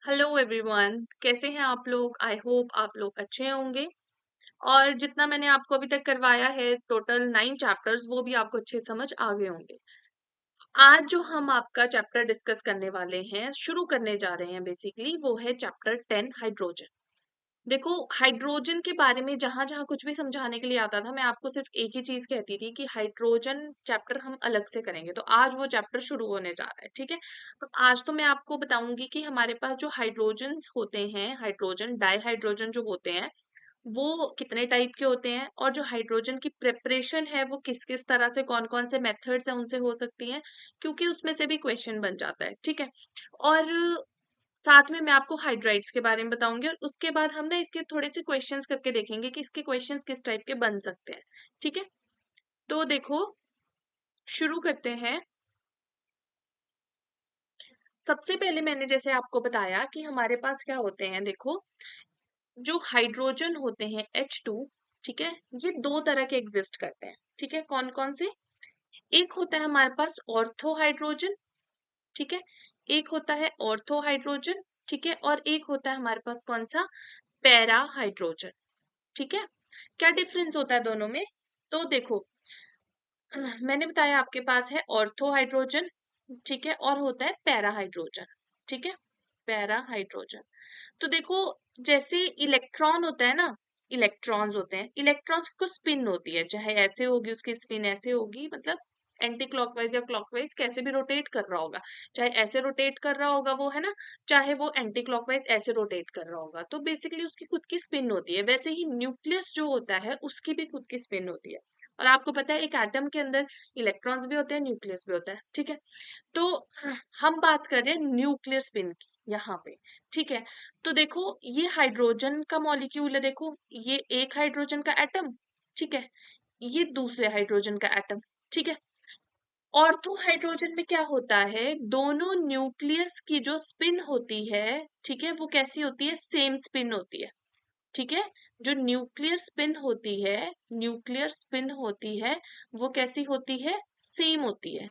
Hello everyone, कैसे हैं आप लोग? आई होप आप लोग अच्छे होंगे। और जितना मैंने आपको अभी तक करवाया है, टोटल 9 चैप्टर्स, वो भी आपको अच्छे समझ आ गए होंगे। आज जो हम आपका चैप्टर डिस्कस करने वाले हैं, शुरू करने जा रहे हैं बेसिकली, वो है चैप्टर 10 हाइड्रोजन। देखो, हाइड्रोजन के बारे में जहां जहां कुछ भी समझाने के लिए आता था, मैं आपको सिर्फ एक ही चीज कहती थी कि हाइड्रोजन चैप्टर हम अलग से करेंगे। तो आज वो चैप्टर शुरू होने जा रहा है, ठीक है। तो आज तो मैं आपको बताऊंगी कि हमारे पास जो हाइड्रोजन्स होते हैं, हाइड्रोजन डाइहाइड्रोजन जो होते हैं, वो कितने टाइप के होते हैं, और जो हाइड्रोजन की प्रिपरेशन है वो किस किस तरह से, कौन कौन से मेथड्स हैं उनसे हो सकती हैं, क्योंकि उसमें से भी क्वेश्चन बन जाता है, ठीक है। और साथ में मैं आपको हाइड्राइड्स के बारे में बताऊंगी, और उसके बाद हम ना इसके थोड़े से क्वेश्चंस करके देखेंगे कि इसके क्वेश्चंस किस टाइप के बन सकते हैं, ठीक है। तो देखो, शुरू करते हैं। सबसे पहले मैंने जैसे आपको बताया कि हमारे पास क्या होते हैं, देखो, जो हाइड्रोजन होते हैं H2, ठीक है, ये दो तरह के एग्जिस्ट करते हैं, ठीक है। कौन कौन से? एक होता है हमारे पास ऑर्थो हाइड्रोजन, ठीक है। एक होता है ऑर्थो हाइड्रोजन, ठीक है। और एक होता है हमारे पास कौन सा? पैरा हाइड्रोजन, ठीक है। क्या डिफरेंस होता है दोनों में? तो देखो, मैंने बताया आपके पास है ऑर्थो हाइड्रोजन, ठीक है, और होता है पैरा हाइड्रोजन, ठीक है। पैरा हाइड्रोजन, तो देखो, जैसे इलेक्ट्रॉन होता है ना, इलेक्ट्रॉन्स होते हैं, इलेक्ट्रॉन्स को स्पिन होती है, चाहे ऐसे होगी उसकी स्पिन, ऐसे होगी, मतलब एंटी क्लॉकवाइज या क्लॉकवाइज कैसे भी रोटेट कर रहा होगा, चाहे ऐसे रोटेट कर रहा होगा वो, है ना, चाहे वो एंटी क्लॉकवाइज ऐसे रोटेट कर रहा होगा, तो बेसिकली उसकी खुद की स्पिन होती है। वैसे ही न्यूक्लियस जो होता है उसकी भी खुद की स्पिन होती है। और आपको पता है एक एटम के अंदर इलेक्ट्रॉन्स भी होते हैं, न्यूक्लियस भी होता है, ठीक है। तो हम बात कर रहे हैं न्यूक्लियर स्पिन की यहाँ पे, ठीक है। तो देखो, ये हाइड्रोजन का मॉलिक्यूल है, देखो, ये एक हाइड्रोजन का एटम, ठीक है, ये दूसरे हाइड्रोजन का एटम, ठीक है। ऑर्थो हाइड्रोजन में क्या होता है, दोनों न्यूक्लियस की जो स्पिन होती है, ठीक है, वो कैसी होती है? सेम स्पिन होती है, ठीक है। जो न्यूक्लियर स्पिन होती है, न्यूक्लियर स्पिन होती है, वो कैसी होती है? सेम होती है,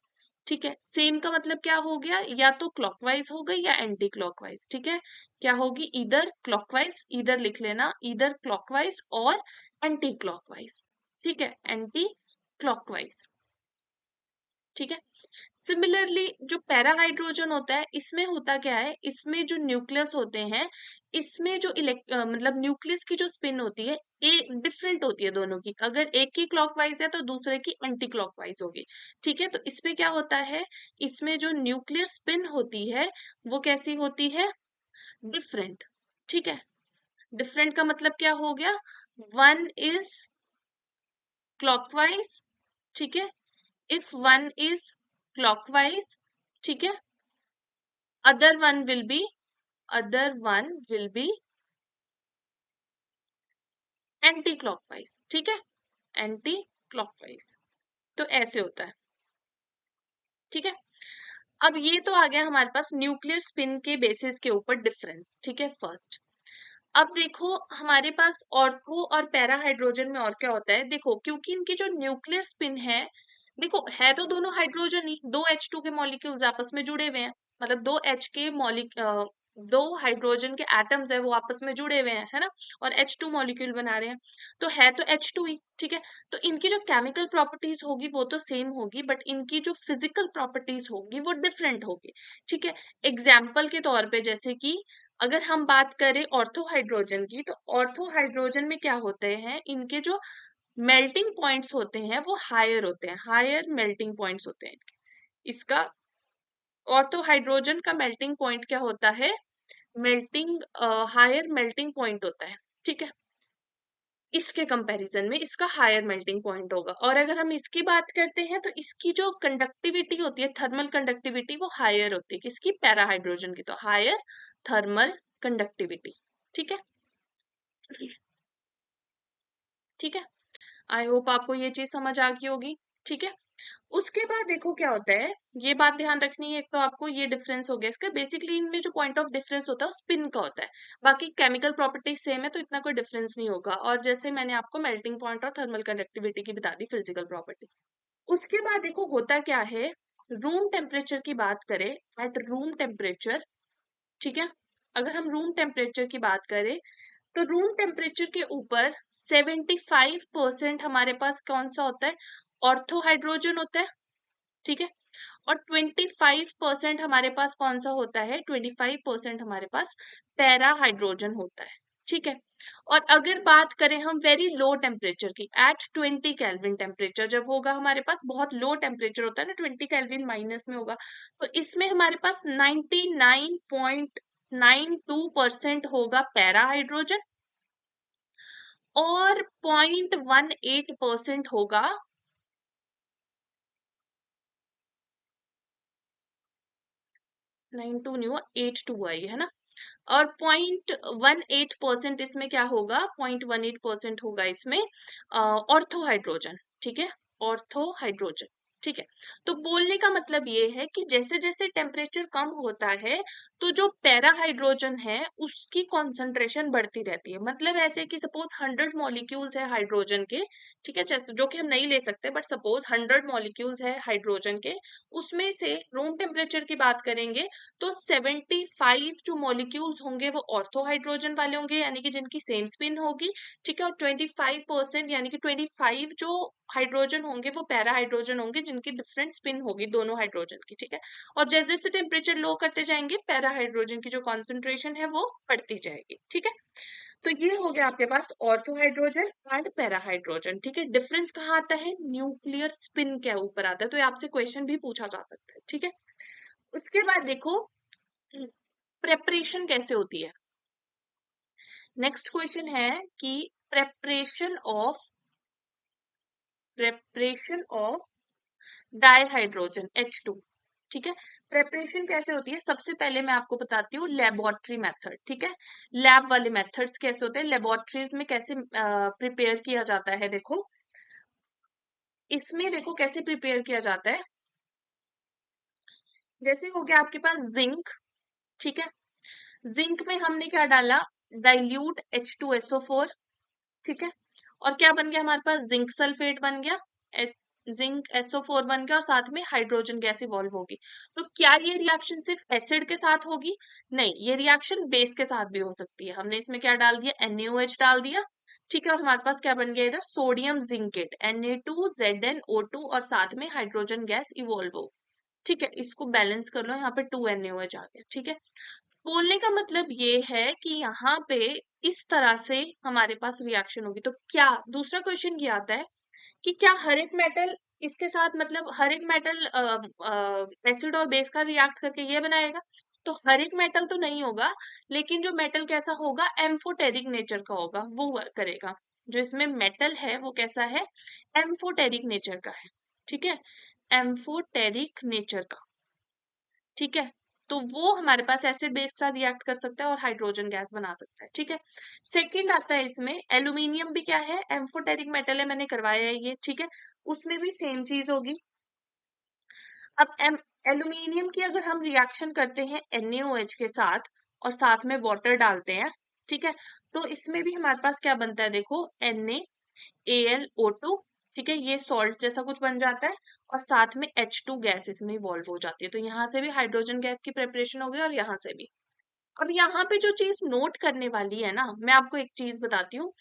ठीक है। सेम का मतलब क्या हो गया? या तो क्लॉकवाइज हो गई या एंटी क्लॉकवाइज, ठीक है। क्या होगी? इधर क्लॉकवाइज, इधर लिख लेना, इधर क्लॉकवाइज और एंटी क्लॉकवाइज, ठीक है, एंटी क्लॉकवाइज, ठीक है। सिमिलरली जो पैराहाइड्रोजन होता है, इसमें होता क्या है, इसमें जो न्यूक्लियस होते हैं, इसमें जो मतलब न्यूक्लियस की जो स्पिन होती है, एक डिफरेंट होती है दोनों की। अगर एक की क्लॉकवाइज है तो दूसरे की एंटी क्लॉकवाइज होगी, ठीक है। तो इसमें क्या होता है, इसमें जो न्यूक्लियर स्पिन होती है वो कैसी होती है? डिफरेंट, ठीक है। डिफरेंट का मतलब क्या हो गया? वन इज क्लॉकवाइज, ठीक है। if one is clockwise, ठीक है, other one will be, other one will be anti clockwise, ठीक है, एंटी क्लॉकवाइज। तो ऐसे होता है, ठीक है। अब ये तो आ गया हमारे पास न्यूक्लियर स्पिन के बेसिस के ऊपर डिफरेंस, ठीक है, फर्स्ट। अब देखो, हमारे पास ऑर्थो और पैरा हाइड्रोजन में और क्या होता है, देखो, क्योंकि इनकी जो न्यूक्लियर स्पिन है, देखो, है तो दोनों हाइड्रोजन ही, दो H2 के मॉलिक्यूल्स आपस में जुड़े हुए हैं, मतलब दो H के दो हाइड्रोजन के एटम्स है वो आपस में जुड़े हुए हैं, है ना, और H2 मॉलिक्यूल बना रहे हैं, तो है तो H2 ही, ठीक है। तो इनकी जो केमिकल प्रॉपर्टीज होगी वो तो सेम होगी, बट इनकी जो फिजिकल प्रॉपर्टीज होगी वो डिफरेंट होगी, ठीक है। एग्जाम्पल के तौर पे, जैसे कि अगर हम बात करें ऑर्थो हाइड्रोजन की, तो ऑर्थो हाइड्रोजन में क्या होते हैं, इनके जो मेल्टिंग पॉइंट्स होते हैं वो हायर होते हैं, हायर मेल्टिंग पॉइंट्स होते हैं। इसका ऑर्थो हाइड्रोजन का मेल्टिंग पॉइंट क्या होता है? मेल्टिंग, हायर मेल्टिंग पॉइंट होता है, ठीक है। इसके कंपैरिजन में इसका हायर मेल्टिंग पॉइंट होगा। और अगर हम इसकी बात करते हैं तो इसकी जो कंडक्टिविटी होती है, थर्मल कंडक्टिविटी, वो हायर होती है, किसकी? पैरा हाइड्रोजन की, तो हायर थर्मल कंडक्टिविटी, ठीक है, ठीक है। आई होप आपको ये चीज समझ आ गई होगी, ठीक है। उसके बाद देखो क्या होता है, ये बात ध्यान रखनी है, एक तो आपको ये डिफरेंस हो गया इसका, बेसिकली इनमें जो पॉइंट ऑफ डिफरेंस होता है स्पिन का होता है, बाकी केमिकल प्रॉपर्टीज सेम है तो इतना कोई डिफरेंस नहीं होगा। और जैसे मैंने आपको मेल्टिंग पॉइंट और थर्मल कंडक्टिविटी की बता दी फिजिकल प्रॉपर्टी। उसके बाद देखो होता क्या है, रूम टेम्परेचर की बात करें, एट रूम टेम्परेचर, ठीक है, अगर हम रूम टेम्परेचर की बात करें तो रूम टेम्परेचर के ऊपर 75% हमारे पास कौन सा होता है, ऑर्थो हाइड्रोजन होता है, ठीक है। और 25% हमारे पास कौन सा होता है, 25% हमारे पास पैरा हाइड्रोजन होता है, ठीक है। और अगर बात करें हम वेरी लो टेम्परेचर की, एट 20 केल्विन टेम्परेचर जब होगा हमारे पास, बहुत लो टेम्परेचर होता है ना, 20 केल्विन माइनस में होगा, तो इसमें हमारे पास 99.92% होगा पैरा हाइड्रोजन और 0.18% होगा, 92 नहीं हुआ, 82 आई है ना, और 0.18% इसमें क्या होगा, 0.18% होगा इसमें ऑर्थो हाइड्रोजन, ठीक है, ऑर्थो हाइड्रोजन, ठीक है। तो बोलने का मतलब ये है कि जैसे जैसे टेम्परेचर कम होता है तो जो पैरा हाइड्रोजन है उसकी कॉन्सेंट्रेशन बढ़ती रहती है। मतलब ऐसे कि सपोज 100 मॉलिक्यूल्स है हाइड्रोजन के, ठीक है, जैसे जो कि हम नहीं ले सकते, बट सपोज 100 मॉलिक्यूल्स है हाइड्रोजन के, उसमें से रूम टेम्परेचर की बात करेंगे तो 75 जो मॉलिक्यूल्स होंगे वो ऑर्थो हाइड्रोजन वाले होंगे, यानी कि जिनकी सेम स्पिन होगी, ठीक है। और 25% यानी कि 25 जो हाइड्रोजन होंगे वो पैरा हाइड्रोजन होंगे, जिनकी डिफरेंट स्पिन होगी दोनों हाइड्रोजन की, ठीक है। और जैसे जैसे टेम्परेचर लो करते जाएंगे पैरा हाइड्रोजन की जो कॉन्सेंट्रेशन है वो बढ़ती जाएगी, ठीक है। तो ये हो गया आपके पास ortho hydrogen and para hydrogen, ठीक है। डिफरेंस कहाँ आता है, न्यूक्लियर स्पिन के ऊपर आता है, तो ये आपसे क्वेश्चन भी पूछा जा सकता है, ठीक है। उसके बाद देखो प्रेपरेशन कैसे होती है। नेक्स्ट क्वेश्चन है कि प्रेपरेशन ऑफ डाइहाइड्रोजन H2, ठीक है। प्रेपरेशन कैसे होती है, सबसे पहले मैं आपको बताती हूँ लेबोरेटरी मेथड, ठीक है। लैब वाले मेथड्स कैसे होते हैं, लेबोरेटरीज में कैसे प्रिपेयर किया जाता है। देखो इसमें देखो कैसे प्रिपेयर किया जाता है। जैसे हो गया आपके पास जिंक, ठीक है। जिंक में हमने क्या डाला, डाइल्यूट H2SO4, ठीक है। और क्या बन गया हमारे पास, जिंक सल्फेट बन गया, जिंक SO4 बन गया, और साथ में हाइड्रोजन गैस इवॉल्व होगी। तो क्या ये रिएक्शन सिर्फ एसिड के साथ होगी, नहीं, ये रिएक्शन बेस के साथ भी हो सकती है। हमने इसमें क्या डाल दिया, NaOH डाल दिया, ठीक है। और हमारे पास क्या बन गया इधर, सोडियम जिंकेट Na2ZnO2 और साथ में हाइड्रोजन गैस इवॉल्व हो, ठीक है। इसको बैलेंस कर लो, यहाँ पे 2NaOH आ गया, ठीक है। बोलने का मतलब ये है कि यहाँ पे इस तरह से हमारे पास रिएक्शन होगी। तो क्या दूसरा क्वेश्चन ये आता है कि क्या हर एक मेटल इसके साथ, मतलब हर एक मेटल एसिड और बेस का रिएक्ट करके ये बनाएगा, तो हर एक मेटल तो नहीं होगा, लेकिन जो मेटल कैसा होगा, एम्फोटेरिक नेचर का होगा, वो करेगा। जो इसमें मेटल है वो कैसा है, एम्फोटेरिक नेचर का है, ठीक है, एम्फोटेरिक नेचर का, ठीक है। तो वो हमारे पास एसिड बेस का रिएक्ट कर सकता है और हाइड्रोजन गैस बना सकता है, ठीक है। सेकंड आता है इसमें एल्यूमिनियम भी क्या है, एम्फोटेरिक मेटल है, मैंने करवाया है ये, ठीक है। उसमें भी सेम चीज होगी। अब एल्यूमिनियम की अगर हम रिएक्शन करते हैं NaOH के साथ और साथ में वाटर डालते हैं, ठीक है, तो इसमें भी हमारे पास क्या बनता है, देखो NaAlO2, ठीक है, ये सॉल्ट जैसा कुछ बन जाता है, और साथ में H2 गैस इसमें इवॉल्व हो जाती है। तो यहाँ से भी हाइड्रोजन गैस की प्रेपरेशन हो गई और यहाँ से भी। अब यहाँ पे जो चीज नोट करने वाली है ना, मैं आपको एक चीज बताती हूँ।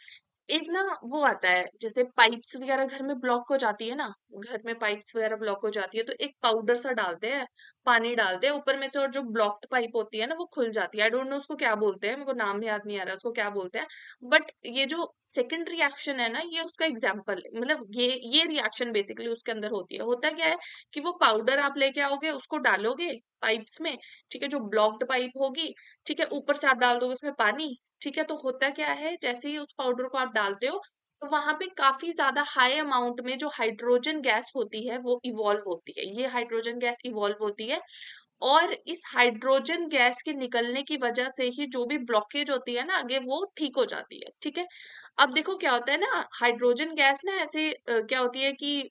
एक ना वो आता है, जैसे पाइप्स वगैरह घर में ब्लॉक हो जाती है ना, घर में पाइप्स वगैरह ब्लॉक हो जाती है, तो एक पाउडर सा डालते हैं, पानी डालते हैं ऊपर में से, और जो ब्लॉक्ड पाइप होती है ना वो खुल जाती है। आई डोंट नो उसको क्या बोलते हैं, मेरे को नाम याद नहीं आ रहा उसको क्या बोलते हैं। बट ये जो सेकंड रिएक्शन है ना, ये उसका एग्जाम्पल है, मतलब ये रिएक्शन बेसिकली उसके अंदर होती है। होता क्या है कि वो पाउडर आप लेके आओगे, उसको डालोगे पाइप्स में, ठीक है, जो ब्लॉक्ड पाइप होगी, ठीक है, ऊपर से आप डाल दोगे उसमें पानी, ठीक है। तो होता क्या है, जैसे ही उस पाउडर को आप डालते हो तो वहां पे काफी ज्यादा हाई अमाउंट में जो हाइड्रोजन गैस होती है वो इवॉल्व होती है, ये हाइड्रोजन गैस इवॉल्व होती है। और इस हाइड्रोजन गैस के निकलने की वजह से ही जो भी ब्लॉकेज होती है ना आगे, वो ठीक हो जाती है, ठीक है। अब देखो क्या होता है ना, हाइड्रोजन गैस ना ऐसे क्या होती है कि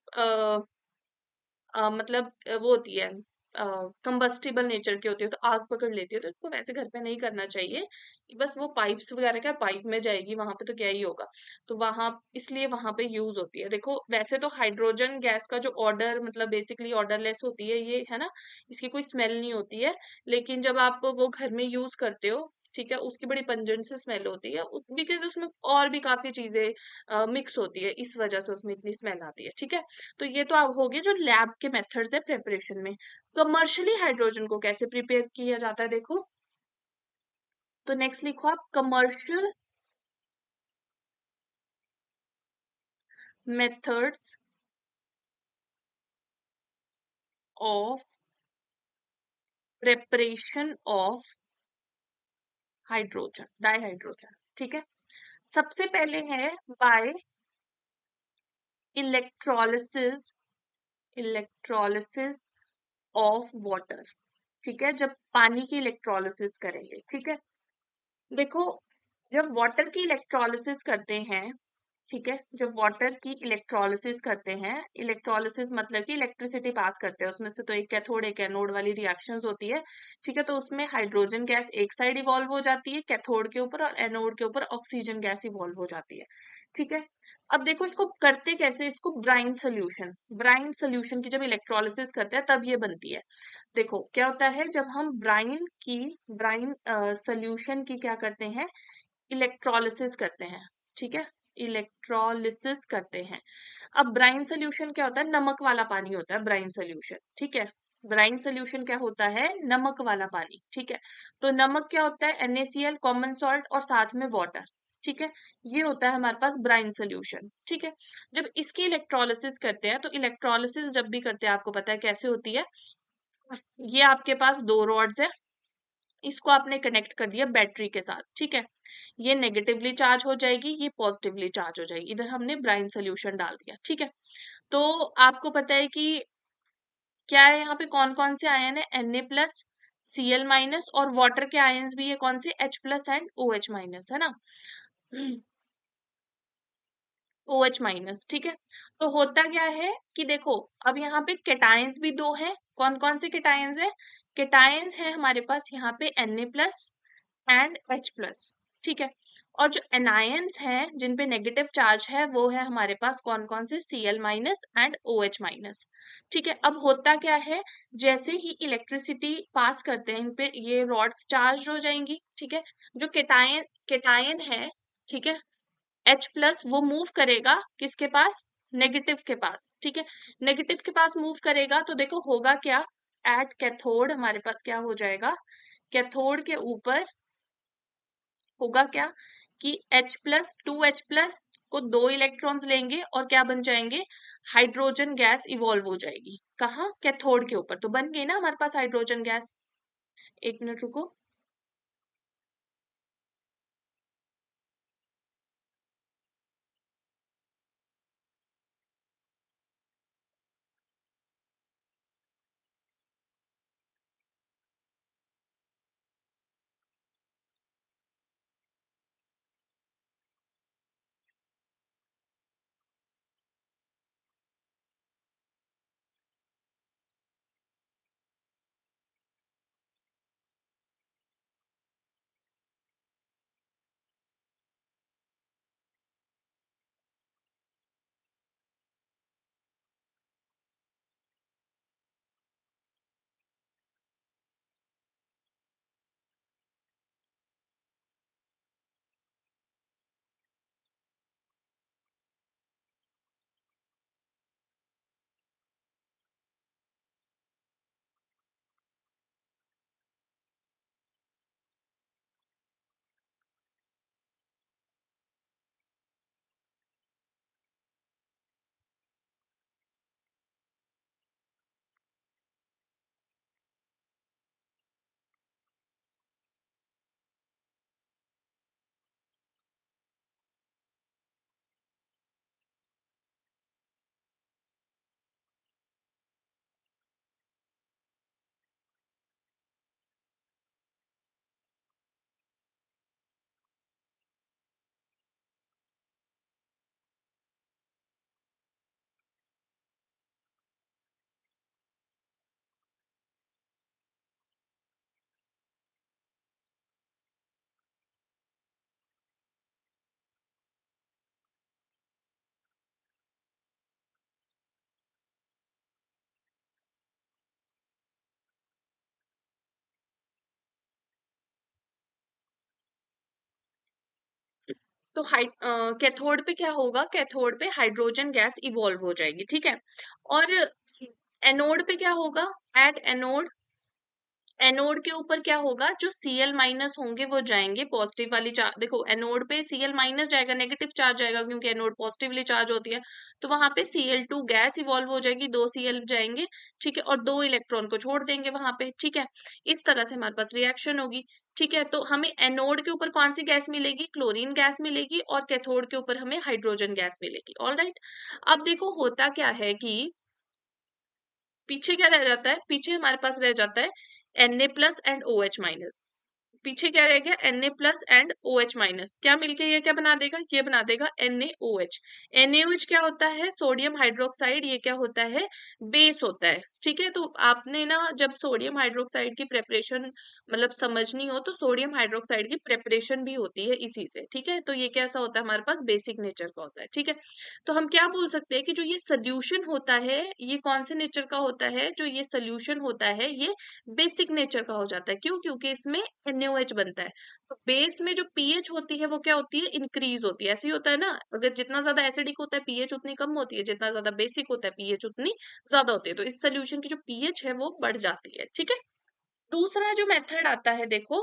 मतलब वो होती है, कंबस्टिबल नेचर की होती है, तो आग पकड़ लेती है, तो इसको वैसे घर पे नहीं करना चाहिए। बस वो पाइप्स वगैरह क्या पाइप में जाएगी वहां पे, तो क्या ही होगा, तो वहां इसलिए वहां पे यूज होती है। देखो वैसे तो हाइड्रोजन गैस का जो ऑर्डर, मतलब बेसिकली ऑर्डरलेस होती है ये, है ना, इसकी कोई स्मेल नहीं होती है, लेकिन जब आप वो घर में यूज करते हो ठीक है, उसकी बड़ी पंजेंट से स्मेल होती है, बिकॉज उसमें और भी काफी चीजें मिक्स होती है, इस वजह से उसमें इतनी स्मेल आती है। ठीक है, तो ये तो आप हो गए जो लैब के मेथड्स है प्रिपरेशन में। कमर्शियली हाइड्रोजन को कैसे प्रिपेयर किया जाता है देखो, तो नेक्स्ट लिखो आप commercial methods of preparation of hydrogen, dihydrogen. ठीक है, सबसे पहले है by electrolysis, electrolysis of water. ठीक है, जब पानी की इलेक्ट्रोलिसिस करेंगे। ठीक है, देखो जब वाटर की इलेक्ट्रोलिसिस करते हैं, ठीक है, जब वाटर की इलेक्ट्रोलिसिस करते हैं, इलेक्ट्रोलिसिस मतलब कि इलेक्ट्रिसिटी पास करते हैं उसमें से, तो एक कैथोड एक एनोड वाली रिएक्शंस होती है। ठीक है, तो उसमें हाइड्रोजन गैस एक साइड इवॉल्व हो जाती है कैथोड के ऊपर, और एनोड के ऊपर ऑक्सीजन गैस इवॉल्व हो जाती है। ठीक है, अब देखो इसको करते कैसे, इसको ब्राइन सोल्यूशन, ब्राइन सोल्यूशन की जब इलेक्ट्रोलिसिस करते हैं तब ये बनती है। देखो क्या होता है, जब हम ब्राइन सोल्यूशन की क्या करते हैं, इलेक्ट्रोलिसिस करते हैं। ठीक है, इलेक्ट्रोलिसिस करते हैं। अब ब्राइन सोल्यूशन क्या होता है, नमक वाला पानी होता है ब्राइन सोल्यूशन। ठीक है, ब्राइन सोल्यूशन क्या होता है, नमक वाला पानी। ठीक है, तो नमक क्या होता है, NaCl कॉमन सॉल्ट और साथ में वाटर। ठीक है, ये होता है हमारे पास ब्राइन सोल्यूशन। ठीक है, जब इसकी इलेक्ट्रोलिसिस करते हैं, तो इलेक्ट्रोलिसिस जब भी करते हैं आपको पता है कैसे होती है, ये आपके पास दो रॉड्स है, इसको आपने कनेक्ट कर दिया बैटरी के साथ। ठीक है, ये नेगेटिवली चार्ज हो जाएगी, ये पॉजिटिवली चार्ज हो जाएगी, इधर हमने ब्राइन सोल्यूशन डाल दिया। ठीक है, तो आपको पता है कि क्या है यहाँ पे कौन कौन से आयन है, Na+, Cl- और वाटर के आयन्स भी है कौन से, H+ एंड OH-, है ना। OH-। ठीक है, तो होता क्या है कि देखो अब यहाँ पे केटायंस भी दो है, कौन कौन से केटायंस है, केटायंस है हमारे पास यहाँ पे Na+ एंड H+। ठीक है, और जो एनायंस हैं जिन पे नेगेटिव चार्ज है वो है हमारे पास कौन कौन से, Cl- एंड OH-। ठीक है, अब होता क्या है, जैसे ही इलेक्ट्रिसिटी पास करते हैं इन पे, ये रॉड्स चार्ज हो जाएंगी। ठीक है, जो केटायन केटायन है, ठीक है, H+ वो मूव करेगा किसके पास, नेगेटिव के पास। ठीक है, नेगेटिव के पास मूव करेगा तो देखो होगा क्या, एट कैथोड हमारे पास क्या हो जाएगा, कैथोड के ऊपर होगा क्या कि H+, 2H+ को दो इलेक्ट्रॉन्स लेंगे और क्या बन जाएंगे, हाइड्रोजन गैस इवॉल्व हो जाएगी। कहाँ, कैथोड के ऊपर, तो बन गई ना हमारे पास हाइड्रोजन गैस। एक मिनट रुको, तो कैथोड पे क्या होगा, कैथोड पे हाइड्रोजन गैस इवॉल्व हो जाएगी, ठीक है। और एनोड पे क्या होगा, एट एनोड, एनोड के ऊपर क्या होगा, जो Cl माइनस होंगे वो जाएंगे पॉजिटिव वाली चार्ज, देखो एनोड पे Cl माइनस जाएगा, नेगेटिव चार्ज जाएगा क्योंकि एनोड पॉजिटिवली चार्ज होती है, तो वहां पे Cl2 गैस इवॉल्व हो जाएगी, 2 Cl जाएंगे, ठीक है, और 2 इलेक्ट्रॉन को छोड़ देंगे वहां पे, ठीक है। इस तरह से हमारे पास रिएक्शन होगी, ठीक है। तो हमें एनोड के ऊपर कौन सी गैस मिलेगी, क्लोरीन गैस मिलेगी, और कैथोड के ऊपर हमें हाइड्रोजन गैस मिलेगी, ऑलराइट। अब देखो होता क्या है कि पीछे क्या रह जाता है, पीछे हमारे पास रह जाता है Na+ एंड OH-, पीछे क्या रह गया, Na+ एंड OH-, क्या मिलके ये क्या बना देगा, ये बना देगा NaOH। NaOH क्या होता है, सोडियम हाइड्रोक्साइड, ये क्या होता है, बेस होता है, ठीक है। तो आपने ना जब सोडियम हाइड्रोक्साइड की प्रेपरेशन मतलब समझनी हो, तो सोडियम हाइड्रोक्साइड की प्रेपरेशन भी होती है इसी से, ठीक है। तो ये कैसा होता है, हमारे पास बेसिक नेचर का होता है, ठीक है। तो हम क्या बोल सकते हैं कि जो ये सोल्यूशन होता है, ये कौन से नेचर का होता है, जो ये सोल्यूशन होता है ये बेसिक नेचर का हो जाता है, क्यों, क्योंकि इसमें NaOH बनता है। तो बेस में जो पीएच होती है वो क्या होती है, इंक्रीज होती है, ऐसे ही होता है ना, अगर जितना ज्यादा एसिडिक होता है पीएच उतनी कम होती है, जितना ज्यादा बेसिक होता है पीएच उतनी ज्यादा होती है, तो इस सोल्यूशन की जो पीएच है वो बढ़ जाती है, ठीक है। दूसरा जो मेथड आता है देखो,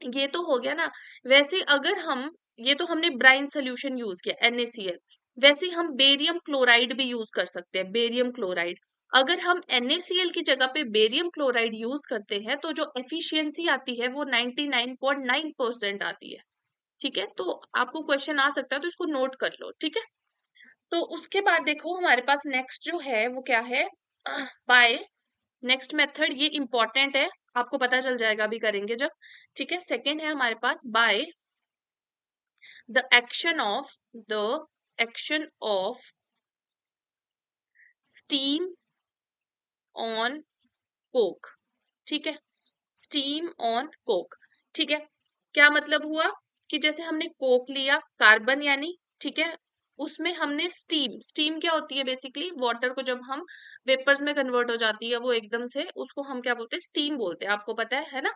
ये तो हो गया ना, वैसे अगर हम, ये तो हमने ब्राइन सोल्यूशन यूज किया NaCl, वैसे हम बेरियम क्लोराइड भी यूज कर सकते हैं, बेरियम क्लोराइड। अगर हम NaCl की जगह पे बेरियम क्लोराइड यूज करते हैं तो जो एफिशिएंसी आती है वो 99.9% आती है, ठीक है। तो आपको क्वेश्चन आ सकता है, तो इसको नोट कर लो, ठीक है। तो उसके बाद देखो हमारे पास नेक्स्ट जो है वो क्या है, बाय, नेक्स्ट मेथड ये इंपॉर्टेंट है, आपको पता चल जाएगा अभी करेंगे जब, ठीक है। सेकंड है हमारे पास by the action of steam on coke, ठीक है, स्टीम ऑन कोक, ठीक है। क्या मतलब हुआ कि जैसे हमने कोक लिया, कार्बन यानी, ठीक है, उसमें हमने स्टीम, स्टीम क्या होती है, बेसिकली वाटर को जब हम वेपर्स में कन्वर्ट हो जाती है वो एकदम से, उसको हम क्या बोलते हैं, स्टीम बोलते हैं, आपको पता है ना।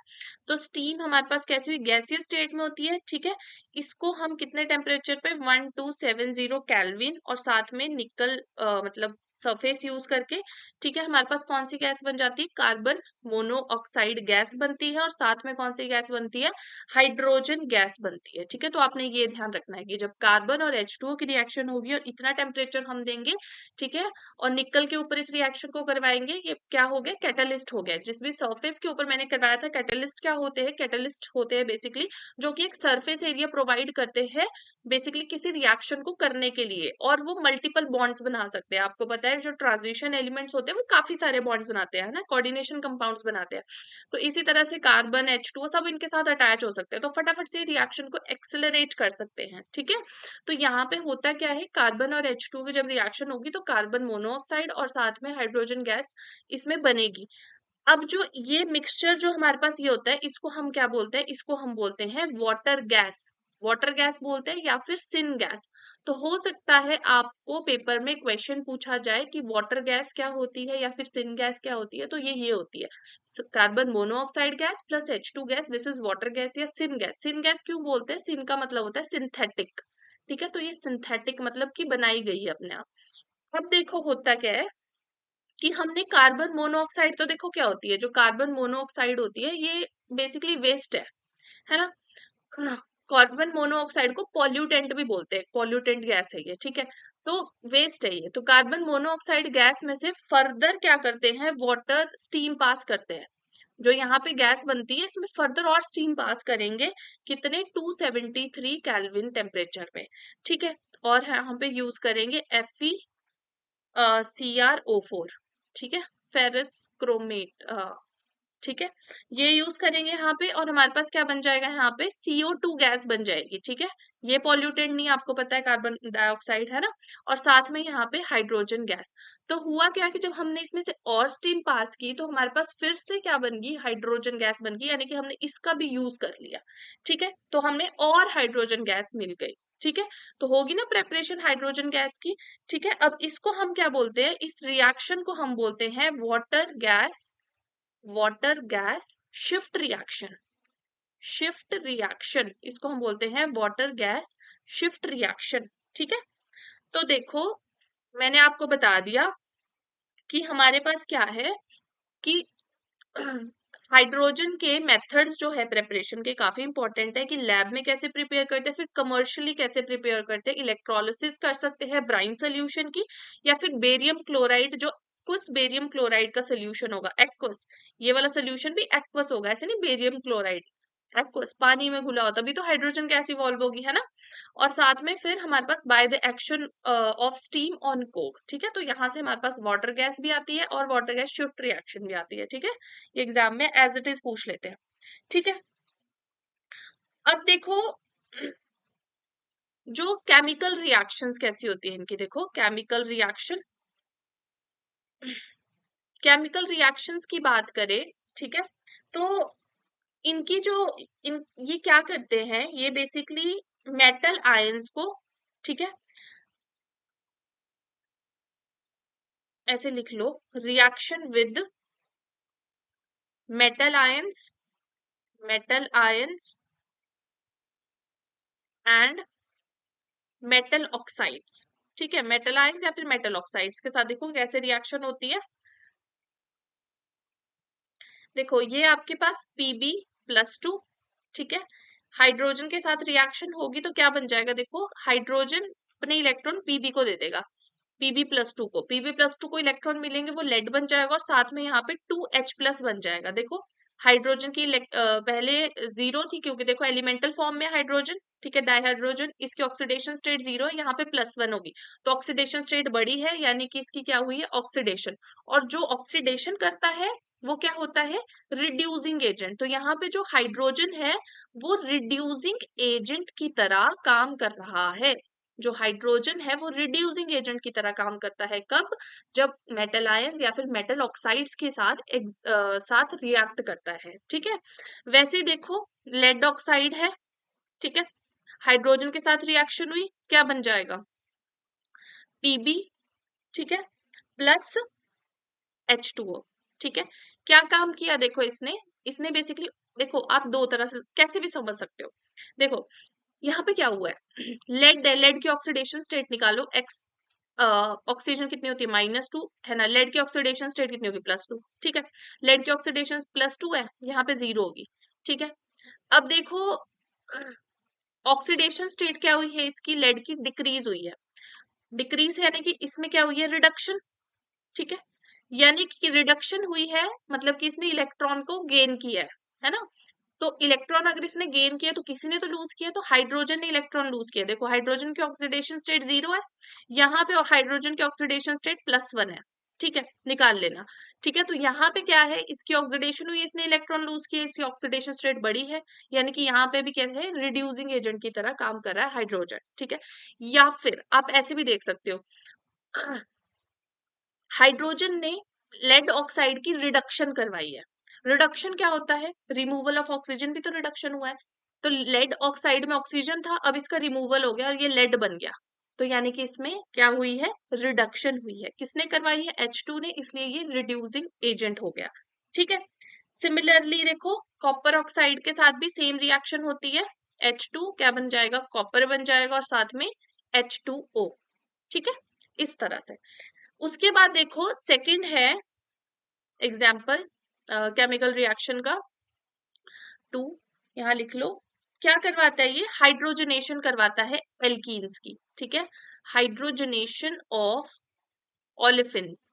तो स्टीम हमारे पास कैसी हुई, गैसियस स्टेट में होती है, ठीक है। इसको हम कितने टेम्परेचर पे, 1270 केल्विन, और साथ में निकल मतलब सरफेस यूज करके, ठीक है, हमारे पास कौन सी गैस बन जाती है, कार्बन मोनोऑक्साइड गैस बनती है, और साथ में कौन सी गैस बनती है, हाइड्रोजन गैस बनती है, ठीक है। तो आपने ये ध्यान रखना है कि जब कार्बन और H2O की रिएक्शन होगी और इतना टेम्परेचर हम देंगे, ठीक है, और निकल के ऊपर इस रिएक्शन को करवाएंगे, ये क्या हो गया, कैटलिस्ट हो गया। जिस भी सरफेस के ऊपर मैंने करवाया था, कैटलिस्ट क्या होते हैं, कैटलिस्ट होते हैं बेसिकली जो कि एक सरफेस एरिया प्रोवाइड करते हैं बेसिकली किसी रिएक्शन को करने के लिए, और वो मल्टीपल बॉन्ड्स बना सकते हैं। आपको पता है जो ट्रांजिशन एलिमेंट्स होते हैं वो काफी सारे बॉन्ड्स बनाते हैं ना, कोऑर्डिनेशन कंपाउंड्स बनाते हैं। तो इसी तरह से कार्बन H2O सब इनके साथ अटैच हो सकते हैं, तो फटाफट से रिएक्शन को एक्सेलरेट कर सकते हैं, ठीक है। तो यहाँ पे होता क्या है, कार्बन और H2O की जब रिएक्शन होगी तो कार्बन मोनोऑक्साइड और साथ में हाइड्रोजन गैस इसमें बनेगी। अब जो ये मिक्सचर जो हमारे पास ये होता है, इसको हम क्या बोलते हैं, इसको हम बोलते हैं वाटर गैस, वाटर गैस बोलते हैं या फिर सिन गैस। तो हो सकता है आपको पेपर में क्वेश्चन पूछा जाए कि वाटर गैस क्या होती है या फिर सिन गैस क्या होती है, तो ये होती है carbon monoxide gas plus H2 gas, this is water gas या सिन गैस। सिन गैस क्यों बोलते हैं, सिन का मतलब होता है सिंथेटिक, ठीक है। तो ये सिंथेटिक मतलब कि बनाई गई है अपने आप। अब देखो होता क्या है कि हमने कार्बन मोनोऑक्साइड, तो देखो क्या होती है, जो कार्बन मोनोऑक्साइड होती है ये बेसिकली वेस्ट है ना। हाँ, कार्बन मोनोऑक्साइड को पॉल्यूटेंट भी बोलते हैं, पॉल्यूटेंट गैस है ये, ठीक है। तो वेस्ट है ये, तो कार्बन मोनोऑक्साइड गैस में से फर्दर क्या करते हैं, वाटर स्टीम पास करते हैं। जो यहाँ पे गैस बनती है इसमें फर्दर और स्टीम पास करेंगे, कितने, 273 केल्विन टेम्परेचर में, ठीक है। और यहाँ पे यूज करेंगे CrO4, ठीक है, फेरस क्रोमेट, ठीक है, ये यूज करेंगे यहाँ पे, और हमारे पास क्या बन जाएगा, यहाँ पे CO2 गैस बन जाएगी, ठीक है। ये पॉल्यूटेंट नहीं, आपको पता है कार्बन डाइऑक्साइड है ना, और साथ में यहाँ पे हाइड्रोजन गैस। तो हुआ क्या कि जब हमने इसमें से और स्टीम पास की तो हमारे पास फिर से क्या बन गई, हाइड्रोजन गैस बन गई, यानी कि हमने इसका भी यूज कर लिया, ठीक है। तो हमने और हाइड्रोजन गैस मिल गई, ठीक है। तो होगी ना प्रेपरेशन हाइड्रोजन गैस की, ठीक है। अब इसको हम क्या बोलते हैं, इस रिएक्शन को हम बोलते हैं water gas shift reaction, shift reaction, इसको हम बोलते हैं वाटर गैस शिफ्ट रिएक्शन। ठीक है, तो देखो मैंने आपको बता दिया कि हमारे पास क्या है कि हाइड्रोजन के मेथड्स जो है प्रिपरेशन के काफी इंपॉर्टेंट है कि लैब में कैसे प्रिपेयर करते हैं, फिर कमर्शियली कैसे प्रिपेयर करते हैं। इलेक्ट्रोलिसिस कर सकते हैं ब्राइन सोल्यूशन की, या फिर बेरियम क्लोराइड जो एक्वस बेरियम क्लोराइड का सोल्यूशन होगा, एक्वस, ये वाला सोल्यूशन भी एक्वस होगा, ऐसे नहीं बेरियम क्लोराइड एक्वस पानी में घुला होता, तभी तो हाइड्रोजन गैस इवॉल्व होगी, है ना। और साथ में फिर हमारे पास by the action of steam on coke. ठीक है, तो यहाँ से हमारे पास वाटर गैस भी आती है और वाटर गैस शिफ्ट रिएक्शन भी आती है। ठीक है, ये एग्जाम में एज इट इज पूछ लेते हैं। ठीक है, अब देखो जो केमिकल रिएक्शंस कैसी होती है इनकी, देखो केमिकल रिएक्शंस की बात करें, ठीक है, तो इनकी जो इन ये क्या करते हैं, ये बेसिकली मेटल आयंस को, ठीक है, ऐसे लिख लो, reaction with metal ions, metal ions and metal oxides. ठीक है, मेटल आयंस या फिर मेटल ऑक्साइड्स के साथ देखो कैसे रिएक्शन होती है। देखो ये आपके पास Pb+2, ठीक है, हाइड्रोजन के साथ रिएक्शन होगी तो क्या बन जाएगा, देखो हाइड्रोजन अपने इलेक्ट्रॉन Pb को दे देगा, Pb+2 को इलेक्ट्रॉन मिलेंगे, वो लेड बन जाएगा और साथ में यहाँ पे 2H+ बन जाएगा। देखो हाइड्रोजन की पहले जीरो थी क्योंकि देखो एलिमेंटल फॉर्म में हाइड्रोजन, ठीक है, डाइहाइड्रोजन, इसकी ऑक्सीडेशन स्टेट 0 है, यहाँ पे +1 होगी, तो ऑक्सीडेशन स्टेट बड़ी है, यानी कि इसकी क्या हुई है, ऑक्सीडेशन। और जो ऑक्सीडेशन करता है वो क्या होता है, रिड्यूसिंग एजेंट। तो यहाँ पे जो हाइड्रोजन है वो रिड्यूसिंग एजेंट की तरह काम कर रहा है, जो हाइड्रोजन है वो रिड्यूसिंग एजेंट की तरह काम करता है, कब, जब मेटल आयंस या फिर मेटल ऑक्साइड्स के साथ साथ रिएक्ट करता है। ठीक है, वैसे देखो लेड ऑक्साइड है, ठीक है, हाइड्रोजन के साथ रिएक्शन हुई, क्या बन जाएगा, Pb, ठीक है, प्लस H2O। ठीक है, क्या काम किया देखो इसने, इसने बेसिकली, देखो आप दो तरह से कैसे भी समझ सकते हो। देखो यहाँ पे क्या हुआ है, लेड है, लेड की ऑक्सीडेशन स्टेट निकालो, एक्स ऑक्सीजन कितनी होती है, -2 है ना, लेड की ऑक्सीडेशन स्टेट कितनी होगी, +2। ठीक है, लेड की ऑक्सीडेशन +2 है, यहाँ पे 0 होगी। ठीक है, अब देखो ऑक्सीडेशन स्टेट क्या हुई है इसकी, लेड की डिक्रीज हुई है, डिक्रीज यानी कि इसमें क्या हुई है, रिडक्शन। ठीक है, यानी कि रिडक्शन हुई है, मतलब कि इसने इलेक्ट्रॉन को गेन किया है ना। तो इलेक्ट्रॉन अगर इसने गेन किया तो किसी ने तो लूज किया, तो हाइड्रोजन ने इलेक्ट्रॉन लूज किया। देखो हाइड्रोजन की ऑक्सीडेशन स्टेट 0 है, यहाँ पे हाइड्रोजन की ऑक्सीडेशन स्टेट +1 है। ठीक है, निकाल लेना। ठीक है, तो यहाँ पे क्या है, इसकी ऑक्सीडेशन हुई, इसने इलेक्ट्रॉन लूज किया, इसकी ऑक्सीडेशन स्टेट बड़ी है, यानी कि यहाँ पे भी कैसे है, रिड्यूसिंग एजेंट की तरह काम कर रहा है हाइड्रोजन। ठीक है, या फिर आप ऐसे भी देख सकते हो, हाइड्रोजन ने लेड ऑक्साइड की रिडक्शन करवाई है। रिडक्शन क्या होता है, रिमूवल ऑफ ऑक्सीजन, भी तो रिडक्शन हुआ है। तो लेड ऑक्साइड में ऑक्सीजन था, अब इसका रिमूवल हो गया और ये लेड बन गया, तो यानी कि इसमें क्या हुई है, रिडक्शन हुई है, किसने करवाई है, H2 ने, इसलिए ये रिड्यूसिंग एजेंट हो गया। ठीक है, सिमिलरली देखो कॉपर ऑक्साइड के साथ भी सेम रिएक्शन होती है, H2 क्या बन जाएगा, कॉपर बन जाएगा और साथ में H2O। ठीक है, इस तरह से। उसके बाद देखो सेकंड है एग्जाम्पल केमिकल रिएक्शन का 2, यहाँ लिख लो, क्या करवाता है ये, हाइड्रोजनेशन करवाता है एल्कीन्स की। ठीक है, हाइड्रोजनेशन ऑफ ओलेफिन्स,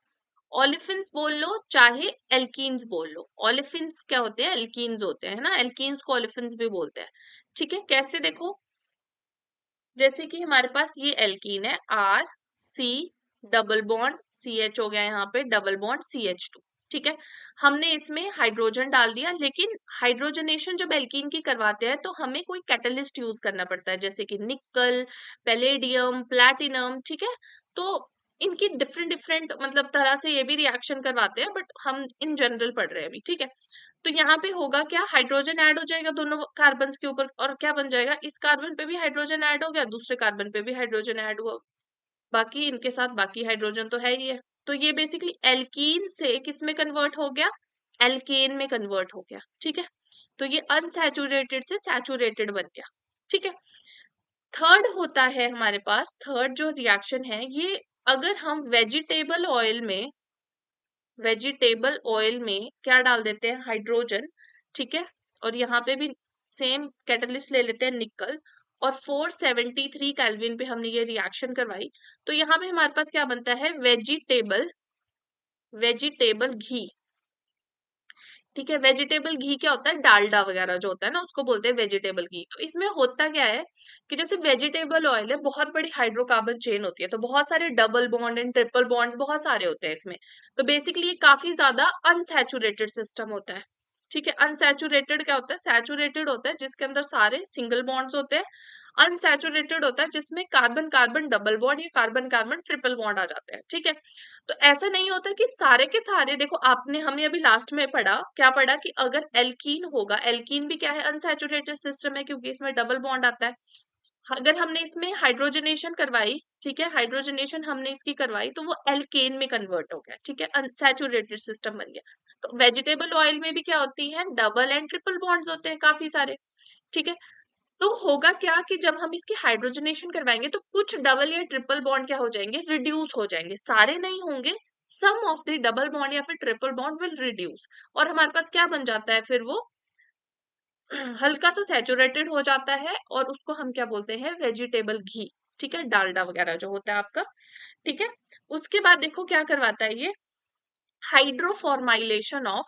ओलेफिन्स बोल लो चाहे एल्कीन्स बोल लो, ओलेफिन्स क्या होते हैं, एल्कीन्स होते हैं, है ना, एल्कीन्स को ओलेफिन्स भी बोलते हैं। ठीक है, कैसे देखो, जैसे कि हमारे पास ये एल्कीन है, R C double bond CH हो गया, यहाँ पे डबल बॉन्ड CH2। ठीक है, हमने इसमें हाइड्रोजन डाल दिया, लेकिन हाइड्रोजनेशन जब एल्कीन की करवाते हैं तो हमें कोई कैटलिस्ट यूज करना पड़ता है, जैसे कि निकल, पैलेडियम, प्लैटिनम। ठीक है, तो इनकी डिफरेंट डिफरेंट मतलब तरह से ये भी रिएक्शन करवाते हैं, बट हम इन जनरल पढ़ रहे हैं अभी। ठीक है, तो यहाँ पे होगा क्या, हाइड्रोजन ऐड हो जाएगा दोनों कार्बन के ऊपर, और क्या बन जाएगा, इस कार्बन पे भी हाइड्रोजन ऐड हो गया, दूसरे कार्बन पे भी हाइड्रोजन ऐड हुआ, बाकी इनके साथ बाकी हाइड्रोजन तो है ही है। तो ये बेसिकली एल्कीन से किस में कन्वर्ट हो गया, एल्केन में कन्वर्ट हो गया, ठीक है। तो ये अनसैचुरेटेड से सैचुरेटेड बन गया, ठीक है। थर्ड होता है हमारे पास, थर्ड जो रिएक्शन है ये, अगर हम वेजिटेबल ऑयल में क्या डाल देते हैं, हाइड्रोजन, ठीक है। और यहाँ पे भी सेम कैटलिस्ट ले लेते हैं निकल, और 473 केल्विन पे हमने ये रिएक्शन करवाई, तो यहाँ पे हमारे पास क्या बनता है, वेजिटेबल घी, ठीक है। वेजिटेबल घी क्या होता है, डालडा वगैरह जो होता है ना, उसको बोलते हैं वेजिटेबल घी। तो इसमें होता क्या है कि जैसे वेजिटेबल ऑयल है, बहुत बड़ी हाइड्रोकार्बन चेन होती है, तो बहुत सारे double bond and triple bonds बहुत सारे होते हैं इसमें। तो बेसिकली ये काफी ज्यादा अनसैचुरेटेड सिस्टम होता है, ठीक है। अनसैचुरेटेड क्या होता है, सैचुरेटेड होता है जिसके अंदर सारे सिंगल बॉन्ड्स होते हैं, अनसैचुरेटेड होता है जिसमें कार्बन कार्बन डबल बॉन्ड या कार्बन कार्बन ट्रिपल बॉन्ड आ जाते हैं, ठीक है। तो ऐसा नहीं होता कि सारे के सारे, देखो आपने, हमने अभी लास्ट में पढ़ा, क्या पढ़ा कि अगर एल्कीन होगा, एल्कीन भी क्या है, अनसैचुरेटेड सिस्टम है क्योंकि इसमें डबल बॉन्ड आता है। अगर हमने इसमें हाइड्रोजनेशन करवाई, ठीक है, हाइड्रोजनेशन हमने इसकी करवाई, तो वो एल्केन में कन्वर्ट हो गया, ठीक है, अनसैचुरेटेड सिस्टम बन गया। तो वेजिटेबल ऑयल में भी क्या होती है, डबल एंड ट्रिपल बॉन्ड्स होते हैं काफी सारे, ठीक है। तो होगा क्या कि जब हम इसकी हाइड्रोजनेशन करवाएंगे तो कुछ डबल या ट्रिपल बॉन्ड क्या हो जाएंगे, रिड्यूस हो जाएंगे, सारे नहीं होंगे, सम ऑफ द डबल बॉन्ड या फिर ट्रिपल बॉन्ड विल रिड्यूस, और हमारे पास क्या बन जाता है फिर वो हल्का सा सैचुरेटेड हो जाता है, और उसको हम क्या बोलते हैं, वेजिटेबल घी, ठीक है, डालडा वगैरह जो होता है आपका, ठीक है। उसके बाद देखो क्या करवाता है ये, hydroformylation of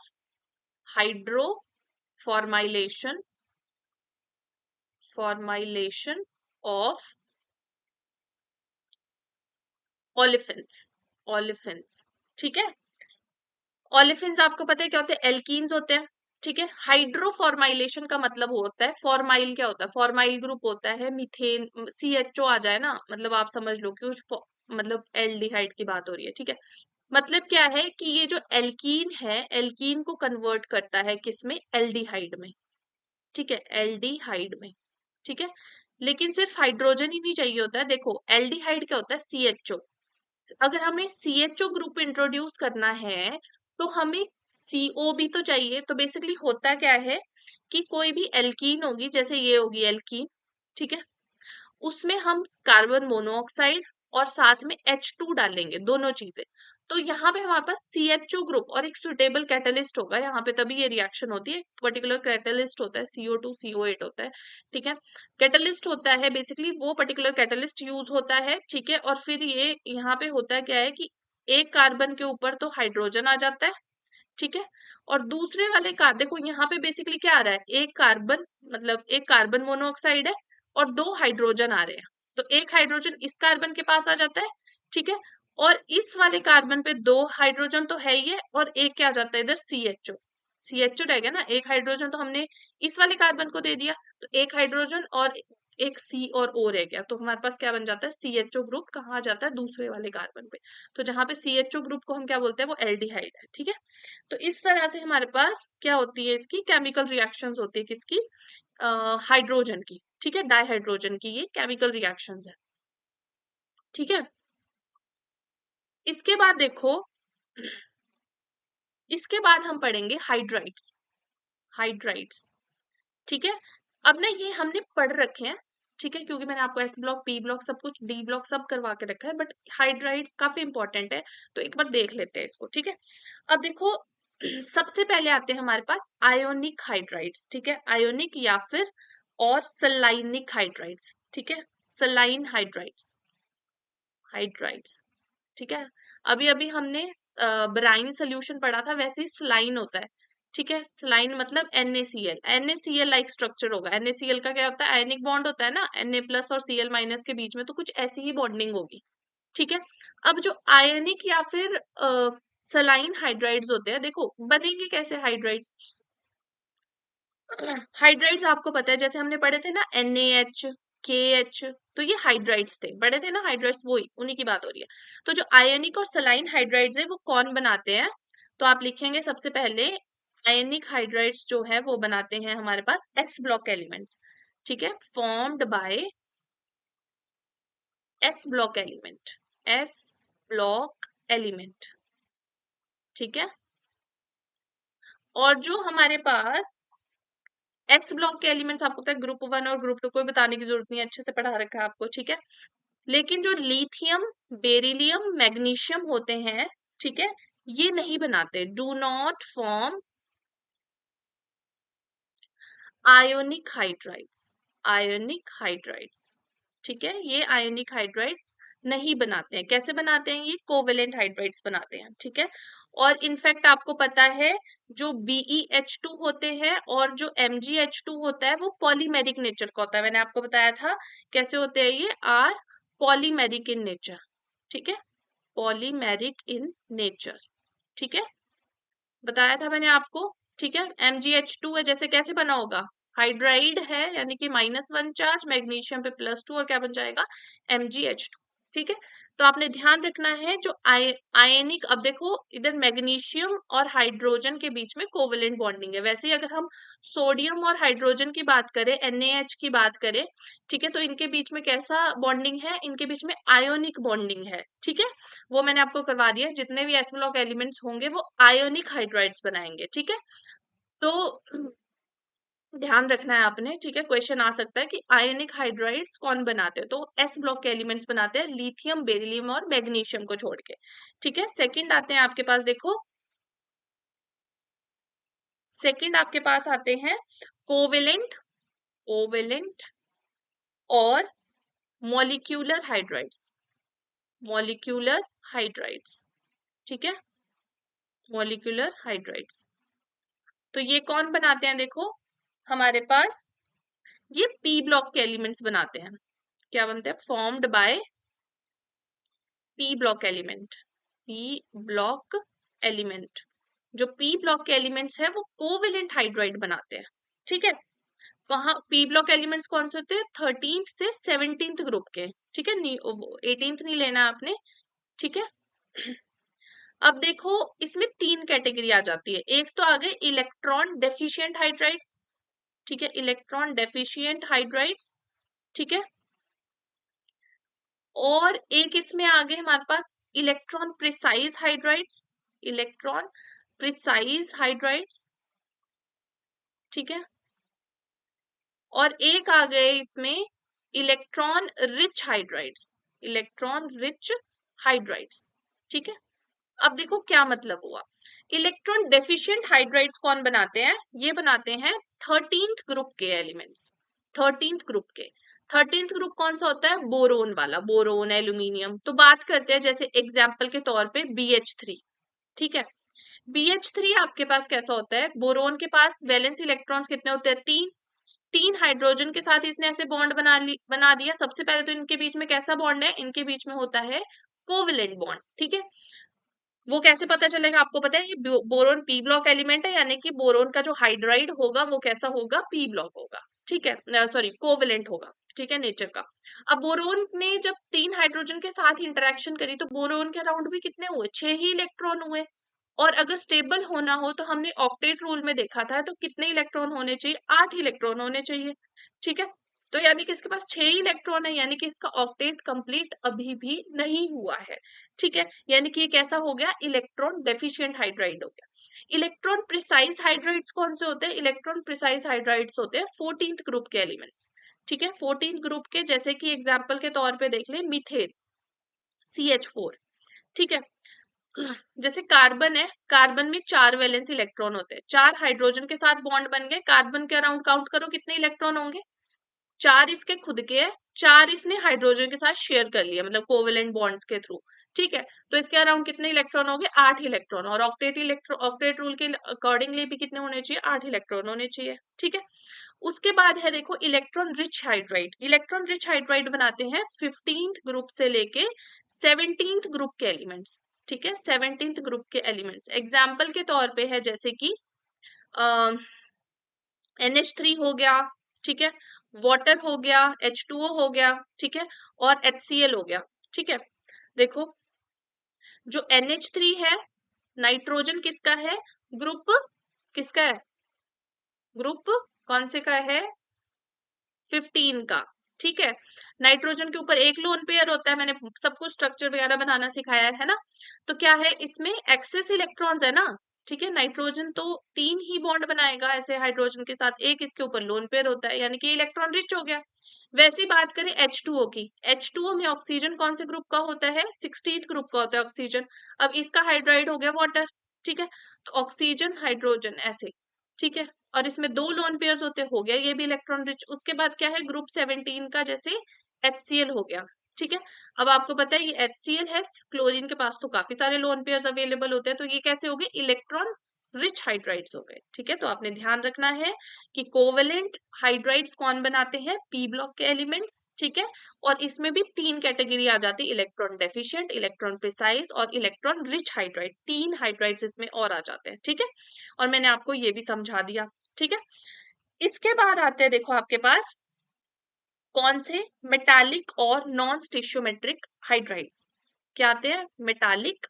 hydroformylation formylation of olefins, olefins, ठीक है। ओलिफिन्स आपको पता है क्या होते हैं, एल्कीन्स होते हैं, ठीक है। हाइड्रोफॉर्माइलेशन का मतलब होता है, फॉर्माइल क्या होता है, फॉर्माइल ग्रुप होता है, मीथेन, CHO आ जाए ना, मतलब आप समझ लो कि मतलब एल्डिहाइड की बात हो रही है, ठीक है। मतलब क्या है कि ये जो एल्कीन है, एल्कीन को कन्वर्ट करता है किसमें, एल्डिहाइड में, ठीक है, एल्डिहाइड में, ठीक है। लेकिन सिर्फ हाइड्रोजन ही नहीं चाहिए होता है, देखो एल्डिहाइड क्या होता है, CHO, अगर हमें CHO ग्रुप इंट्रोड्यूस करना है तो हमें CO भी तो चाहिए। तो बेसिकली होता क्या है कि कोई भी एल्कीन होगी, जैसे ये होगी एल्कीन, ठीक है, उसमें हम कार्बन मोनोऑक्साइड और साथ में H2 डालेंगे, दोनों चीजें। तो यहाँ पे हमारे पास CHO ग्रुप और एक सुटेबल कैटलिस्ट होगा यहाँ पे, तभी ये रिएक्शन होती है। पर्टिकुलर कैटलिस्ट होता है, CO2 CO8 होता है, ठीक है। कैटलिस्ट होता है बेसिकली, वो पर्टिकुलर कैटलिस्ट यूज होता है, ठीक है। और फिर ये यहाँ पे होता है क्या है कि एक कार्बन के ऊपर तो हाइड्रोजन आ जाता है, ठीक है। और दूसरे वाले का देखो यहाँ पे बेसिकली क्या आ रहा है, एक कार्बन, मतलब एक कार्बन मोनोऑक्साइड है और दो हाइड्रोजन आ रहे हैं, तो एक हाइड्रोजन इस कार्बन के पास आ जाता है, ठीक है। और इस वाले कार्बन पे दो हाइड्रोजन तो है ही है, और एक क्या आ जाता है इधर, CHO रह गया ना, एक हाइड्रोजन तो हमने इस वाले कार्बन को दे दिया, तो एक हाइड्रोजन और एक C और O रह गया, तो हमारे पास क्या बन जाता है, CHO ग्रुप कहाँ आ जाता है, दूसरे वाले कार्बन पे। तो जहां पे CHO ग्रुप को हम क्या बोलते हैं, वो एल्डिहाइड है, ठीक है। तो इस तरह से हमारे पास क्या होती है, इसकी केमिकल रिएक्शंस होती है, किसकी, हाइड्रोजन की, ठीक है, डाइहाइड्रोजन की ये केमिकल रिएक्शंस है, ठीक है। इसके बाद देखो, इसके बाद हम पढ़ेंगे हाइड्राइड्स, हाइड्राइड्स, ठीक है। अब ना ये हमने पढ़ रखे हैं, ठीक है, क्योंकि मैंने आपको S ब्लॉक, P ब्लॉक सब कुछ, D ब्लॉक सब करवा के रखा है, बट हाइड्राइड्स काफी इंपॉर्टेंट है, तो एक बार देख लेते हैं इसको, ठीक है। अब देखो सबसे पहले आते हैं हमारे पास आयोनिक हाइड्राइड्स, ठीक है, आयोनिक या फिर और सलाइनिक हाइड्राइड्स, ठीक है, सलाइन हाइड्राइड्स, हाइड्राइड्स, ठीक है। अभी अभी हमने ब्राइन सोल्यूशन पढ़ा था, वैसे ही स्लाइन होता है, ठीक है। स्लाइन मतलब NaCl, NaCl लाइक स्ट्रक्चर होगा। NaCl का क्या होता है, आयनिक बॉन्ड होता है ना, Na+ और Cl- के बीच में, तो कुछ ऐसी ही बॉन्डिंग होगी, ठीक है। अब जो आयनिक या फिर सलाइन हाइड्राइड्स होते हैं, देखो बनेंगे कैसे हाइड्राइड्स, हाइड्राइड्स आपको पता है, जैसे हमने पढ़े थे ना, NaH, KH, तो ये हाइड्राइड्स थे, पढ़े थे ना हाइड्राइड्स, वही उन्हीं की बात हो रही है। तो जो आयनिक और सलाइन हाइड्राइड्स है वो कौन बनाते हैं, तो आप लिखेंगे सबसे पहले, आयनिक हाइड्राइड्स जो है वो बनाते हैं हमारे पास S ब्लॉक एलिमेंट्स, ठीक है, formed by S block element, S block element, ठीक है। और जो हमारे पास एस ब्लॉक के एलिमेंट्स, आपको पता है ग्रुप 1 और ग्रुप 2 को बताने की जरूरत नहीं है, अच्छे से पढ़ा रखा है आपको, ठीक है। लेकिन जो लिथियम, बेरिलियम, मैग्नीशियम होते हैं, ठीक है, ये नहीं बनाते, do not form ionic hydrides. Ionic hydrides, ठीक है, ये आयोनिक हाइड्राइड्स नहीं बनाते हैं। कैसे बनाते हैं? ये कोवेलेंट हाइड्राइड्स बनाते हैं, ठीक है। और इनफैक्ट आपको पता है जो BeH2 होते हैं और जो MgH2 होता है वो पॉलीमेरिक नेचर का होता है। मैंने आपको बताया था कैसे होते हैं, ये आर पॉलीमेरिक इन नेचर, ठीक है, पॉलीमेरिक इन नेचर, ठीक है, बताया था मैंने आपको, ठीक है। MgH2 है, जैसे कैसे बना होगा, हाइड्राइड है यानी कि -1 चार्ज, मैग्नीशियम पे +2 और क्या बन जाएगा, MgH2, ठीक है। तो आपने ध्यान रखना है जो आयनिक, अब देखो इधर मैग्नीशियम और हाइड्रोजन के बीच में कोवेलेंट बॉन्डिंग है। वैसे ही अगर हम सोडियम और हाइड्रोजन की बात करें, NaH की बात करें, ठीक है, तो इनके बीच में कैसा बॉन्डिंग है, इनके बीच में आयोनिक बॉन्डिंग है, ठीक है। वो मैंने आपको करवा दिया, जितने भी एस ब्लॉक एलिमेंट्स होंगे वो आयोनिक हाइड्राइड्स बनाएंगे, ठीक है। तो ध्यान रखना है आपने, ठीक है, क्वेश्चन आ सकता है कि आयोनिक हाइड्राइड्स कौन बनाते हैं, तो एस ब्लॉक के एलिमेंट्स बनाते हैं लिथियम, बेरिलियम और मैग्नीशियम को छोड़ के, ठीक है। सेकंड आते हैं आपके पास, देखो सेकंड आपके पास आते हैं कोवेलेंट, कोवेलेंट और मॉलिक्यूलर हाइड्राइड्स, मॉलिक्यूलर हाइड्राइड्स, ठीक है, मॉलिक्यूलर हाइड्राइड्स। तो ये कौन बनाते हैं, देखो हमारे पास ये पी ब्लॉक के एलिमेंट्स बनाते हैं। क्या बनते हैं? Formed by P block element, P block element. जो पी ब्लॉक के एलिमेंट्स है वो कोवेलेंट हाइड्राइड बनाते हैं, ठीक है। कहाँ पी ब्लॉक एलिमेंट्स कौन से होते हैं? 13th से 17th ग्रुप के, ठीक है, 18th नहीं लेना आपने, ठीक है। अब देखो इसमें 3 कैटेगरी आ जाती है। एक तो आ गए इलेक्ट्रॉन डेफिशिएंट हाइड्राइड्स, ठीक है, इलेक्ट्रॉन डेफिशिएंट हाइड्राइड्स, ठीक है। और एक इसमें आ गए हमारे पास electron precise hydrides, electron precise hydrides, ठीक है। और एक आ गए इसमें electron rich hydrides, electron rich hydrides, ठीक है। अब देखो क्या मतलब हुआ, इलेक्ट्रॉन डेफिशिएंट हाइड्राइड्स कौन बनाते हैं? ये बनाते हैं 13th ग्रुप के एलिमेंट्स, 13th ग्रुप के। 13th ग्रुप कौन सा होता है? बोरोन वाला, बोरोन, एल्यूमिनियम। तो बात करते हैं जैसे एग्जाम्पल के तौर पे BH3, ठीक है। BH3 आपके पास कैसा होता है? बोरोन के पास वैलेंस इलेक्ट्रॉन्स कितने होते हैं? 3। 3 हाइड्रोजन के साथ इसने ऐसे बॉन्ड बना दिया। सबसे पहले तो इनके बीच में कैसा बॉन्ड है? इनके बीच में होता है कोवेलेंट बॉन्ड, ठीक है। वो कैसे पता चलेगा? आपको पता है ये बोरोन पी ब्लॉक एलिमेंट है, यानी कि बोरोन का जो हाइड्राइड होगा वो कैसा होगा? पी ब्लॉक होगा, ठीक है, सॉरी कोवेलेंट होगा, ठीक है, नेचर का। अब बोरोन ने जब 3 हाइड्रोजन के साथ इंटरेक्शन करी तो बोरोन के अराउंड भी कितने हुए? 6 ही इलेक्ट्रॉन हुए। और अगर स्टेबल होना हो तो हमने ऑक्टेट रूल में देखा था, तो कितने इलेक्ट्रॉन होने चाहिए? 8 इलेक्ट्रॉन होने चाहिए, ठीक है। तो यानी कि इसके पास 6 इलेक्ट्रॉन है, यानी कि इसका ऑक्टेट कंप्लीट अभी भी नहीं हुआ है, ठीक है। यानी कि ये कैसा हो गया? इलेक्ट्रॉन डेफिशिएंट हाइड्राइड हो गया। इलेक्ट्रॉन प्रिसाइज हाइड्राइड्स कौन से होते हैं? इलेक्ट्रॉन प्रिसाइज हाइड्राइड्स होते हैं 14th ग्रुप के एलिमेंट्स, ठीक है, 14th ग्रुप के। जैसे कि एग्जाम्पल के तौर पे देख ले, मीथेन, CH4, ठीक है। जैसे कार्बन है, कार्बन में 4 वैलेंस इलेक्ट्रॉन होते हैं, 4 हाइड्रोजन के साथ बॉन्ड बन गए, कार्बन के अराउंड काउंट करो कितने इलेक्ट्रॉन होंगे? 4 इसके खुद के है, 4 इसने हाइड्रोजन के साथ शेयर कर लिया, मतलब कोवेलेंट बॉन्ड्स के थ्रू, ठीक है। तो इसके अराउंड कितने इलेक्ट्रॉन हो गए? 8 इलेक्ट्रॉन। और ऑक्टेट रूल के अकॉर्डिंगली भी कितने होने चाहिए? 8 इलेक्ट्रॉन होने चाहिए, ठीक है। उसके बाद है देखो electron rich hydride. Electron rich hydride बनाते हैं 15th ग्रुप से लेके 17th ग्रुप के एलिमेंट्स, ठीक है, 17th ग्रुप के एलिमेंट्स। एग्जाम्पल के तौर पे है जैसे कि NH3 हो गया, ठीक है, वाटर हो गया, H2O हो गया, ठीक है, और HCl हो गया, ठीक है। देखो जो NH3 है, नाइट्रोजन किसका है? ग्रुप किसका है? ग्रुप कौन से का है? 15 का, ठीक है। नाइट्रोजन के ऊपर एक लोन पेयर होता है, मैंने सब कुछ स्ट्रक्चर वगैरह बनाना सिखाया है ना। तो क्या है इसमें? एक्सेस इलेक्ट्रॉन्स है ना, ठीक है, नाइट्रोजन तो 3 ही बॉन्ड बनाएगा ऐसे हाइड्रोजन के साथ, एक इसके ऊपर लोन पेयर होता है, यानी कि इलेक्ट्रॉन रिच हो गया। वैसी बात करें H2O की, H2O में ऑक्सीजन कौन से ग्रुप का होता है? 16th ग्रुप का होता है ऑक्सीजन। अब इसका हाइड्राइड हो गया वाटर, ठीक है, तो ऑक्सीजन हाइड्रोजन ऐसे, ठीक है, और इसमें 2 लोन पेयर्स होते, हो गया ये भी इलेक्ट्रॉन रिच। उसके बाद क्या है, ग्रुप 17 का जैसे HCl हो गया, ठीक है। अब आपको पता है ये HCl है, क्लोरीन के पास तो काफी सारे लोन पेयर्स अवेलेबल होते हैं, तो ये कैसे हो गए, इलेक्ट्रॉन रिच हाइड्राइड्स हो गए, ठीक है। तो आपने ध्यान रखना है कि कोवेलेंट हाइड्राइड्स कौन बनाते हैं, पी ब्लॉक के एलिमेंट्स, ठीक है। और इसमें भी 3 कैटेगरी आ जाती है, इलेक्ट्रॉन डेफिशिएंट, इलेक्ट्रॉन प्रिसाइज और इलेक्ट्रॉन रिच हाइड्राइड, 3 हाइड्राइड्स इसमें और आ जाते हैं, ठीक है। और मैंने आपको ये भी समझा दिया, ठीक है। इसके बाद आते हैं, देखो आपके पास कौन से, मेटालिक और नॉन स्टिशियोमेट्रिक हाइड्राइड्स। क्या आते हैं, मेटालिक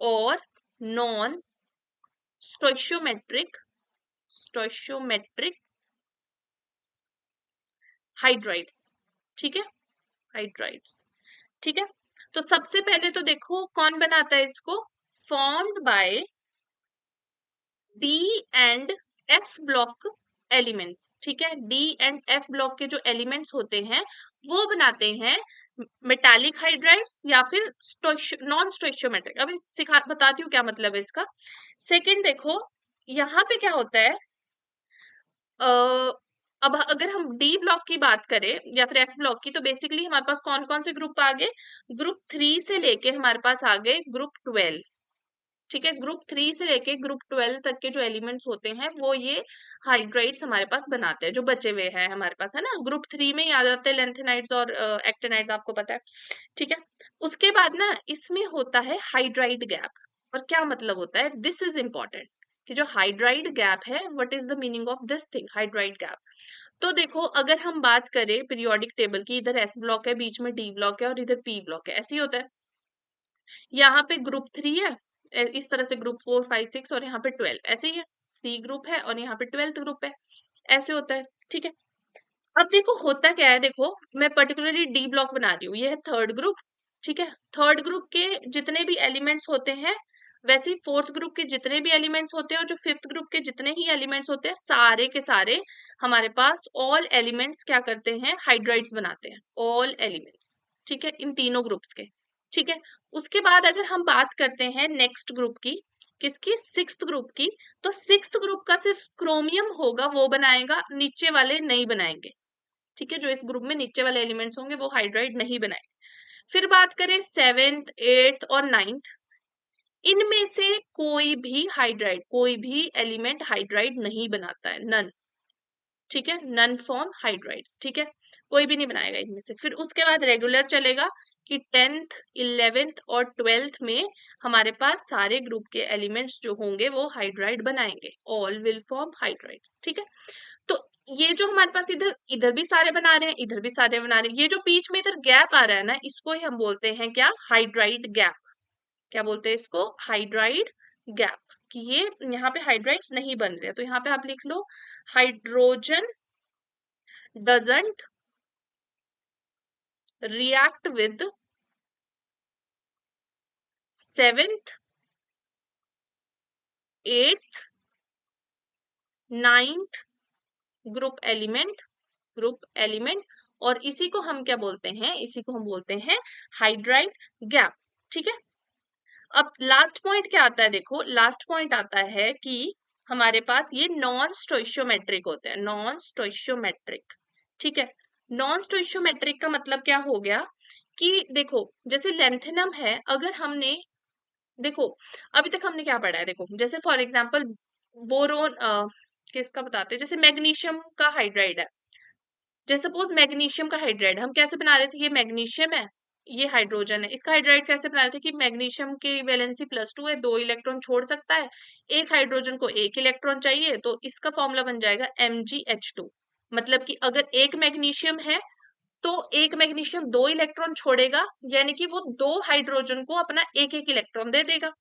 और नॉन स्टोइशियोमेट्रिक, स्टोइशियोमेट्रिक हाइड्राइड्स, ठीक है, हाइड्राइड्स, ठीक है। तो सबसे पहले तो देखो कौन बनाता है इसको, formed by D and F block elements, ठीक है। डी एंड एफ ब्लॉक के जो एलिमेंट्स होते हैं वो बनाते हैं मेटालिक हाइड्राइड्स या फिर नॉन स्टोइशियोमेट्रिक। अभी सिखा बताती हूँ क्या मतलब है इसका। सेकंड देखो, यहाँ पे क्या होता है, अब अगर हम डी ब्लॉक की बात करें या फिर एफ ब्लॉक की, तो बेसिकली हमारे पास कौन कौन से ग्रुप आ गए, ग्रुप 3 से लेके हमारे पास आ गए ग्रुप 12, ठीक है। ग्रुप 3 से लेके ग्रुप 12 तक के जो एलिमेंट्स होते हैं वो ये हाइड्राइड्स हमारे पास बनाते हैं, जो बचे हुए हैं हमारे पास, है ना। ग्रुप 3 में ही आ जाते हैं लेंथेनाइड्स और एक्टेनाइड्स, आपको पता है, ठीक है। उसके बाद ना इसमें होता है हाइड्राइड गैप। और क्या मतलब होता है, दिस इज इंपॉर्टेंट, कि जो हाइड्राइड गैप है, what is the meaning of this thing, hydride gap. तो देखो अगर हम बात करें पीरियोडिक टेबल की, इधर एस ब्लॉक है, बीच में डी ब्लॉक है और इधर पी ब्लॉक है, ऐसे ही होता है। यहाँ पे ग्रुप 3 है, इस तरह से ग्रुप 4 5 6 और यहाँ पे 12, ऐसे ही है, 3 ग्रुप है और यहाँ पे 12th ग्रुप है, ऐसे होता है, ठीक है। अब देखो होता क्या है, देखो मैं पर्टिकुलरली डी ब्लॉक बना रही हूँ, ये है 3rd ग्रुप, ठीक है। 3rd ग्रुप के जितने भी एलिमेंट्स होते हैं, वैसे ही 4th ग्रुप के जितने भी एलिमेंट्स होते हैं, और जो 5th ग्रुप के जितने ही एलिमेंट्स होते हैं, सारे के सारे हमारे पास ऑल एलिमेंट्स क्या करते हैं, हाइड्राइड्स बनाते हैं, ऑल एलिमेंट्स, ठीक है, इन तीनों ग्रुप्स के, ठीक है। उसके बाद अगर हम बात करते हैं नेक्स्ट ग्रुप की, किसकी, 6th ग्रुप की, तो 6th ग्रुप का सिर्फ क्रोमियम होगा, वो बनाएगा, नीचे वाले नहीं बनाएंगे, ठीक है। जो इस ग्रुप में नीचे वाले एलिमेंट्स होंगे वो हाइड्राइड नहीं बनाएंगे। फिर बात करें 7th 8th और 9th, इनमें से कोई भी हाइड्राइड, कोई भी एलिमेंट हाइड्राइड नहीं बनाता है, नन, ठीक है, नन फॉर्म हाइड्राइड्स, ठीक है, कोई भी नहीं बनाएगा इनमें से। फिर उसके बाद रेगुलर चलेगा कि 10th 11th और 12th में हमारे पास सारे ग्रुप के एलिमेंट्स जो होंगे वो हाइड्राइड बनाएंगे, ऑल विल फॉर्म हाइड्राइड्स, ठीक है। तो ये जो हमारे पास इधर इधर भी सारे बना रहे हैं, इधर भी सारे बना रहे हैं, ये जो बीच में इधर गैप आ रहा है ना, इसको ही हम बोलते हैं क्या, हाइड्राइड गैप। क्या बोलते हैं इसको, हाइड्राइड गैप, कि ये यहाँ पे हाइड्राइड्स नहीं बन रहे, तो यहाँ पे आप लिख लो, hydrogen doesn't react with 7th 8th 9th group element, और इसी को हम क्या बोलते हैं, इसी को हम बोलते हैं हाइड्राइड गैप, ठीक है। अब लास्ट पॉइंट क्या आता है, देखो लास्ट पॉइंट आता है कि हमारे पास ये नॉन स्टोइशियोमेट्रिक होते हैं, नॉन स्टोइशियोमेट्रिक, ठीक है। नॉन स्टोइशियोमेट्रिक का मतलब क्या हो गया, कि देखो जैसे लेंथेनम है, अगर हमने, देखो अभी तक हमने क्या पढ़ा है, देखो जैसे फॉर एग्जांपल बोरोन, किसका बताते हैं, जैसे मैग्नीशियम का हाइड्राइड है, जैसे सपोज मैग्नीशियम का हाइड्राइड हम कैसे बना रहे थे, ये मैग्नीशियम है, ये हाइड्रोजन है, इसका हाइड्राइड कैसे बना रहे थे, कि मैग्नीशियम की वैलेंसी +2 है, 2 इलेक्ट्रॉन छोड़ सकता है, एक हाइड्रोजन को 1 इलेक्ट्रॉन चाहिए, तो इसका फॉर्मूला बन जाएगा MgH2। मतलब कि अगर एक मैग्नीशियम है तो एक मैग्नीशियम 2 इलेक्ट्रॉन छोड़ेगा, यानी कि वो 2 हाइड्रोजन को अपना एक एक इलेक्ट्रॉन दे देगा,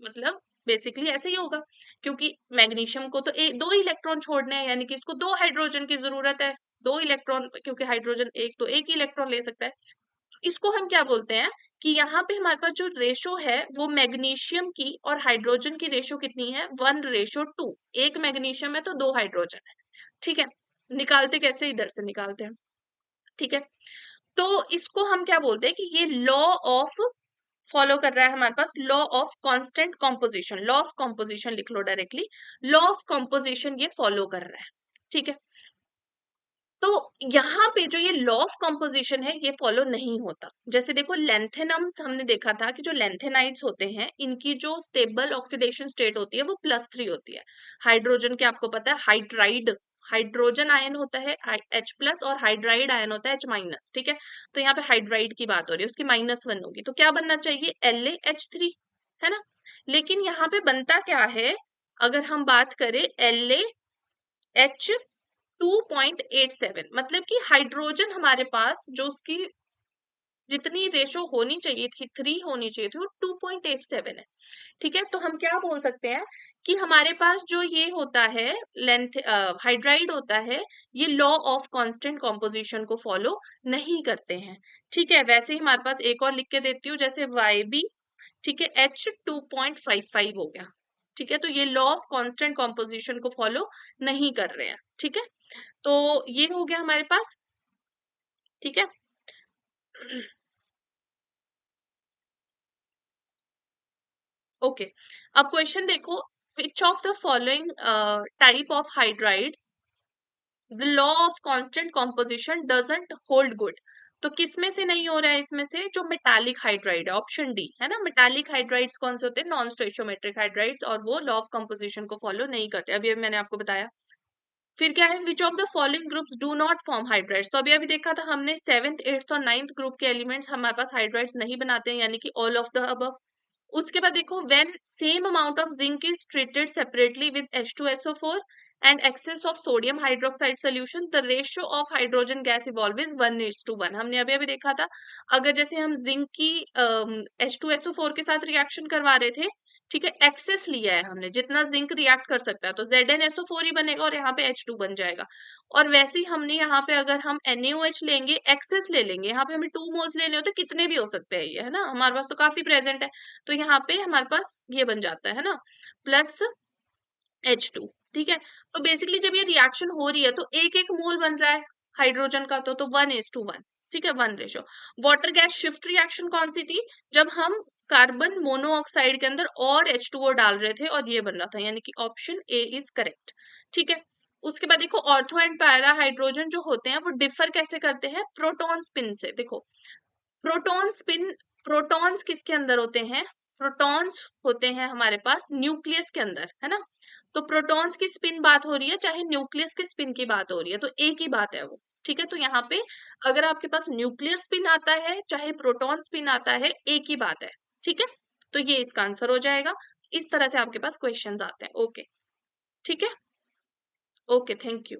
मतलब बेसिकली ऐसे ही होगा, क्योंकि मैग्नीशियम को तो दो इलेक्ट्रॉन छोड़ने हैं, यानी कि इसको 2 हाइड्रोजन की जरूरत है, 2 इलेक्ट्रॉन, क्योंकि हाइड्रोजन एक तो एक ही इलेक्ट्रॉन ले सकता है। इसको हम क्या बोलते हैं, कि यहाँ पे हमारे पास जो रेशो है वो मैग्नीशियम की और हाइड्रोजन की रेशो कितनी है, 1:2। एक मैग्नीशियम है तो 2 हाइड्रोजन है। ठीक है, निकालते कैसे, इधर से निकालते हैं। ठीक है, तो इसको हम क्या बोलते हैं कि ये लॉ ऑफ फॉलो कर रहा है हमारे पास, law of constant composition. Law of composition लिख लो डायरेक्टली, लॉ ऑफ कॉम्पोजिशन ये फॉलो कर रहा है। ठीक है, तो यहाँ पे जो ये लॉ ऑफ कॉम्पोजिशन है ये फॉलो नहीं होता। जैसे देखो लेंथेनम्स हमने देखा था कि जो लेंथेनाइड्स होते हैं इनकी जो स्टेबल ऑक्सीडेशन स्टेट होती है वो +3 होती है। हाइड्रोजन के आपको पता है हाइड्राइड, हाइड्रोजन आयन होता है H+ और हाइड्राइड आयन होता है H-। ठीक है, तो यहाँ पे हाइड्राइड की बात हो रही है, उसकी -1 होगी, तो क्या बनना चाहिए, LaH3, है ना। लेकिन यहाँ पे बनता क्या है, अगर हम बात करें LaH 2.87, मतलब कि हाइड्रोजन हमारे पास जो उसकी जितनी रेशो होनी चाहिए थी, 3 होनी चाहिए थी, वो 2.87 है। ठीक है, तो हम क्या बोल सकते हैं कि हमारे पास जो ये होता है लेंथ हाइड्राइड होता है, ये लॉ ऑफ कांस्टेंट कॉम्पोजिशन को फॉलो नहीं करते हैं। ठीक है, वैसे ही हमारे पास एक और लिख के देती हूँ, जैसे YB, ठीक है, H 2.55 हो गया। ठीक है, तो ये लॉ ऑफ कांस्टेंट कॉम्पोजिशन को फॉलो नहीं कर रहे हैं। ठीक है, तो ये हो गया हमारे पास। ठीक है, ओके, अब क्वेश्चन देखो, which of the following type of hydrides the law of constant composition doesn't hold good. तो किस में से नहीं हो रहा है, इसमें से जो मेटालिक हाइड्राइड है, ऑप्शन डी है ना। मेटालिक हाइड्राइड्स कौन से होते हैं, नॉन स्टोइचोमेट्रिक हाइड्राइड्स, और वो लॉ ऑफ कंपोजिशन को फॉलो नहीं करते, अभी मैंने आपको बताया। फिर क्या है, which of the following groups do not form hydrides. तो अभी अभी देखा था हमने 7th 8th और 9th ग्रुप के एलिमेंट्स हमारे पास हाइड्राइड्स नहीं बनाते हैं, यानी कि ऑल ऑफ द अबव। उसके बाद देखो, when same amount of zinc is treated separately with H2SO4 and excess of sodium hydroxide solution, the ratio of hydrogen gas evolve is 1:1। हमने अभी अभी देखा था, अगर जैसे हम जिंक की H2SO4 के साथ रिएक्शन करवा रहे थे, ठीक है, एक्सेस लिया है हमने, जितना जिंक रिएक्ट कर सकता है, तो ZnSO4 ही बनेगा और यहाँ पे H2 बन जाएगा। और वैसे ही हमने यहाँ पे अगर हम NaOH लेंगे, एक्सेस ले लेंगे, यहाँ पे हमें 2 मोल्स लेने होते, कितने भी हो सकते हैं ये, है ना, हमारे पास तो काफी प्रेजेंट है, तो यहाँ पे हमारे पास ये बन जाता है ना, +H2। ठीक है, तो बेसिकली जब ये रिएक्शन हो रही है तो एक एक मोल बन रहा है हाइड्रोजन का, तो 1:1। ठीक है, 1 ratio. Water gas shift reaction कौन सी थी, जब हम कार्बन मोनोऑक्साइड के अंदर और H2O डाल रहे थे और ये बन रहा था, यानी कि ऑप्शन ए इज करेक्ट। ठीक है, उसके बाद देखो, ऑर्थो एंड पैरा हाइड्रोजन जो होते हैं वो डिफर कैसे करते हैं, प्रोटॉन स्पिन से। देखो, प्रोटॉन स्पिन, प्रोटॉन्स किसके अंदर होते हैं, प्रोटॉन्स होते हैं हमारे पास न्यूक्लियस के अंदर, है ना। तो प्रोटॉन्स की स्पिन बात हो रही है, चाहे न्यूक्लियस के स्पिन की बात हो रही है, तो एक ही बात है वो। ठीक है, तो यहाँ पे अगर आपके पास न्यूक्लियर स्पिन आता है चाहे प्रोटॉन स्पिन आता है, एक ही बात है। ठीक है, तो ये इसका आंसर हो जाएगा। इस तरह से आपके पास क्वेश्चंस आते हैं। ओके, ठीक है, ओके, थैंक यू।